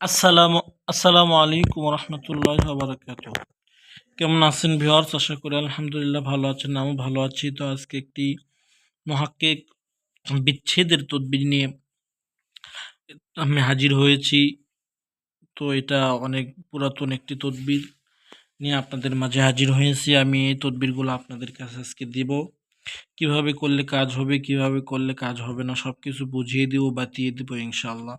আসসালামু আসসালামু আলাইকুম রহমতুল্লাহ বারাকাতু। কেমন আছেন ভিউয়ার্স? আশা করি আলহামদুলিল্লাহ ভালো আছেন, আমিও ভালো আছি। তো আজকে একটি মহাক্কিক বিচ্ছেদের তদবির নিয়ে আমি হাজির হয়েছি। তো এটা অনেক পুরাতন একটি তদবির নিয়ে আপনাদের মাঝে হাজির হয়েছি। আমি এই তদবিরগুলো আপনাদের কাছে আজকে দিব। কিভাবে করলে কাজ হবে, কিভাবে করলে কাজ হবে না, সব কিছু বুঝিয়ে দিব, বাতিয়ে দিব ইনশাআল্লাহ।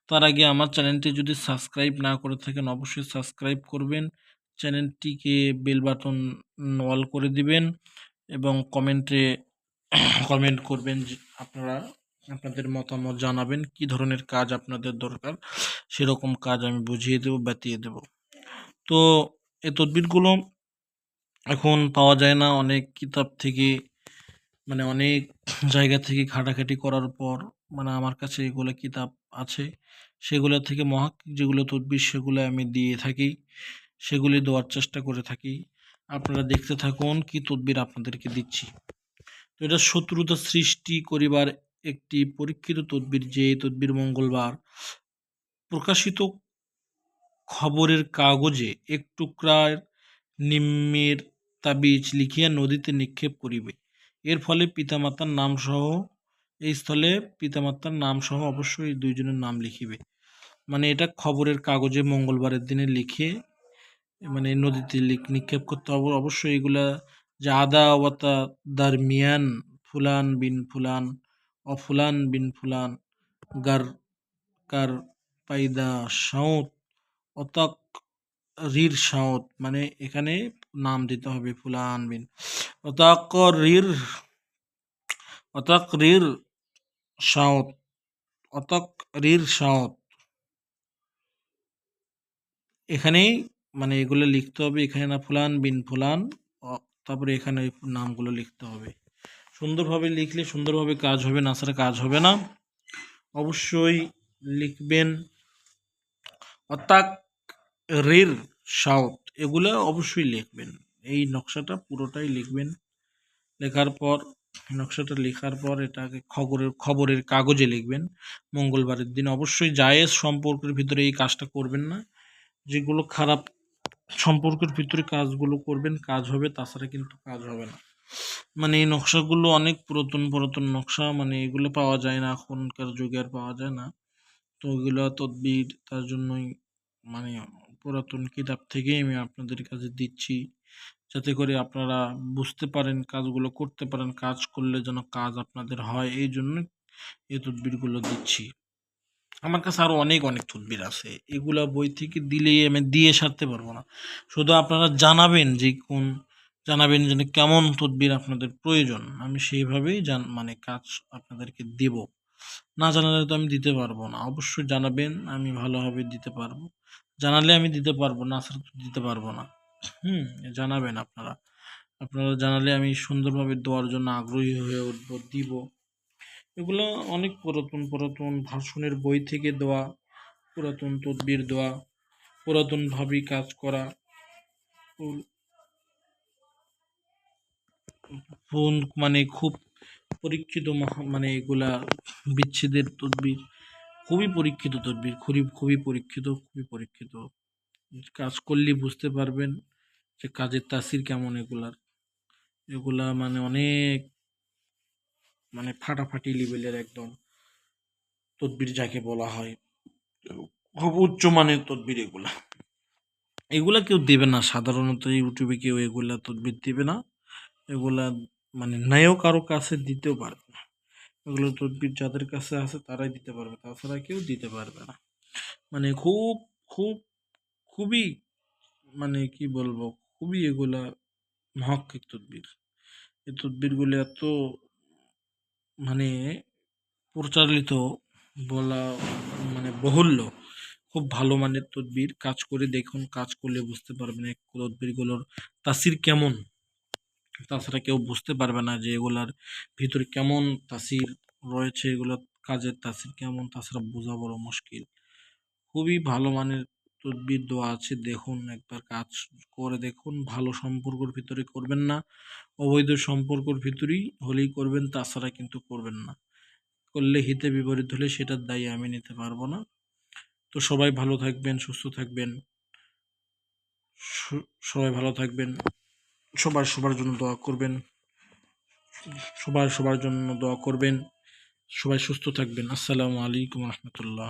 তার আগে আমার চ্যানেলটি যদি সাবস্ক্রাইব না করে থাকেন অবশ্যই সাবস্ক্রাইব করবেন, চ্যানেলটিকে বেল বাটন অল করে দিবেন এবং কমেন্টে কমেন্ট করবেন যে আপনারা আপনাদের মতামত জানাবেন কি ধরনের কাজ আপনাদের দরকার, সেরকম কাজ আমি বুঝিয়ে দেব, বাতিয়ে দেব। তো এই তদবিরগুলো এখন পাওয়া যায় না, অনেক কিতাব থেকে অনেক জায়গা থেকে ঘাটাঘাটি করার পর আমার কাছে এগুলো কিতাব আছে। সেগুলো থেকে মহাক্কিক যেগুলো তদবির সেগুলো আমি দিয়ে থাকি, সেগুলি দেওয়ার চেষ্টা করে থাকি। আপনারা দেখতে থাকুন কি তদবির আপনাদেরকে দিচ্ছি। তো এটা শত্রুতা সৃষ্টি করিবার একটি পরীক্ষিত তদবির, যে এই তদবির মঙ্গলবার প্রকাশিত খবরের কাগজে এক টুকরার নিম্নের তাবিজ লিখিয়া নদীতে নিক্ষেপ করিবে। এর ফলে পিতামাতার নাম সহ এই স্থলে পিতামাতার নাম সহ অবশ্যই দুইজনের নাম লিখিবে। এটা খবরের কাগজে মঙ্গলবারের দিনে লিখে নদীতে নিক্ষেপ করতে হবে অবশ্যই। এগুলা যে আদা ওয়াতা দারমিয়ান ফুলান বিন ফুলান ফুলান বিন ফুলান গার কার পাইদা সাঁত অতাক রির সাঁত, এখানে নাম দিতে হবে ফুলান বিন অতাক রির অতাক রির সাঁত অতাক রির সাঁত। এখানেই এগুলো লিখতে হবে, এখানে না ফুলান বিন ফুলান তারপরে এখানে নামগুলো লিখতে হবে। সুন্দরভাবে লিখলে সুন্দরভাবে কাজ হবে, না ছাড়া কাজ হবে না। অবশ্যই লিখবেন অতাক রির সাউথ, এগুলো অবশ্যই লিখবেন। এই নকশাটা পুরোটাই লিখবেন। নকশাটা লেখার পর এটাকে খবরের কাগজে লিখবেন মঙ্গলবারের দিন। অবশ্যই জায়েজ সম্পর্কের ভিতরে এই কাজটা করবেন না। যেগুলো খারাপ সম্পর্কের ভিতরে কাজগুলো করবেন, কাজ হবে, তাছাড়া কিন্তু কাজ হবে না। এই নকশাগুলো অনেক পুরাতন পুরাতন নকশা, এগুলো পাওয়া যায় না, এখনকার যুগে আর পাওয়া যায় না। তো ওইগুলো তদবির, তার জন্যই মানে পুরাতন কিতাব থেকেই আমি আপনাদের কাছে দিচ্ছি, যাতে করে আপনারা বুঝতে পারেন, কাজগুলো করতে পারেন, কাজ করলে যেন কাজ আপনাদের হয়, এই জন্য এই তদবিরগুলো দিচ্ছি। আমার কাছে আরও অনেক অনেক তদবির আছে, এগুলা বই থেকে দিলেই আমি দিয়ে সারতে পারবো না। শুধু আপনারা জানাবেন যে জানাবেন যে কেমন তদবির আপনাদের প্রয়োজন, আমি সেইভাবেই কাজ আপনাদেরকে দেব। না জানালে তো আমি দিতে পারবো না। অবশ্যই জানাবেন, আমি ভালোভাবে দিতে পারবো। জানালে আমি দিতে পারবো, না ছাড়া তো দিতে পারবো না। জানাবেন আপনারা। আপনারা জানালে আমি সুন্দরভাবে দেওয়ার জন্য আগ্রহী হয়ে উঠবো, দিব। এগুলো অনেক পুরাতন পুরাতন ভাষণের বই থেকে দেওয়া, পুরাতন তদবির দেওয়া, পুরাতনভাবে কাজ করা। ফোন খুব পরীক্ষিত এগুলা বিচ্ছেদের তদবির খুবই পরীক্ষিত তদবির, খুবই পরীক্ষিত, খুবই পরীক্ষিত। কাজ করলে বুঝতে পারবেন যে কাজের তাসির কেমন। এগুলা অনেক ফাটাফাটি লেভেলের একদম তদবির যাকে বলা হয়, খুব উচ্চ মানের তদবির। এগুলা কেউ দেবে না সাধারণত, ইউটিউবে কেউ এগুলা তদবির দেবে না। এগুলা নায়ক কারো কাছে দিতেও পারবে না। এগুলো তদবির যাদের কাছে আছে তারাই দিতে পারবে, তাছাড়া কেউ দিতে পারবে না। খুব খুব খুবই কি বলবো, খুবই এগুলা মহাক্কিক তদবির। এই তদবিরগুলো এত মানে প্রচারিত, বলা বহুল্য, খুব ভালো মানের তদবির। কাজ করে দেখুন, কাজ করলে বুঝতে পারবেন এই তদবিরগুলোর তাসির কেমন। তাছাড়া কেউ বুঝতে পারবে না যে এগুলার ভিতরে কেমন তাসির রয়েছে, এগুলো কাজের তাসির কেমন, তাছাড়া বোঝা বড় মুশকিল। খুবই ভালো মানের তদবির দেওয়া আছে, দেখুন একবার কাজ করে দেখুন। ভালো সম্পর্কের ভিতরে করবেন না, অবৈধ সম্পর্কের ভিতরেই হলেই করবেন, তাছাড়া কিন্তু করবেন না। করলে হিতে বিপরীত হলে সেটার দায়ী আমি নিতে পারবো না। তো সবাই ভালো থাকবেন, সুস্থ থাকবেন, সবাই ভালো থাকবেন, সবার জন্য দোয়া করবেন, সবার জন্য দোয়া করবেন, সবাই সুস্থ থাকবেন। আসসালামু আলাইকুম রহমতুল্লাহ।